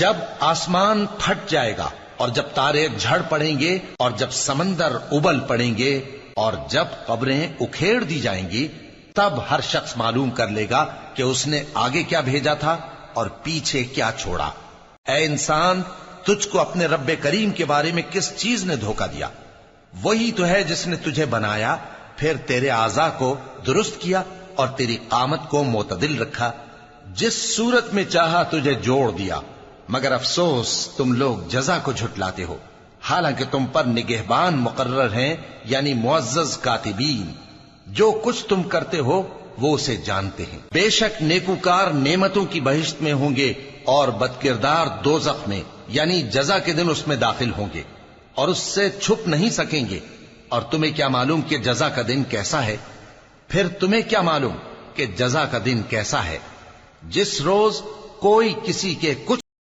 جب آسمان پھٹ جائے گا اور جب تارے جھڑ پڑیں گے اور جب سمندر ابل پڑیں گے اور جب قبریں اکھیڑ دی جائیں گی، تب ہر شخص معلوم کر لے گا کہ اس نے آگے کیا بھیجا تھا اور پیچھے کیا چھوڑا۔ اے انسان، تجھ کو اپنے رب کریم کے بارے میں کس چیز نے دھوکہ دیا؟ وہی تو ہے جس نے تجھے بنایا، پھر تیرے اعضاء کو درست کیا اور تیری قامت کو معتدل رکھا، جس صورت میں چاہا تجھے جوڑ دیا۔ مگر افسوس تم لوگ جزا کو جھٹلاتے ہو، حالانکہ تم پر نگہبان مقرر ہیں، یعنی معزز کاتبین۔ جو کچھ تم کرتے ہو وہ اسے جانتے ہیں۔ بے شک نیکوکار نعمتوں کی بہشت میں ہوں گے اور بدکردار دوزخ میں، یعنی جزا کے دن اس میں داخل ہوں گے اور اس سے چھپ نہیں سکیں گے۔ اور تمہیں کیا معلوم کہ جزا کا دن کیسا ہے؟ پھر تمہیں کیا معلوم کہ جزا کا دن کیسا ہے؟ جس روز کوئی کسی کے کچھ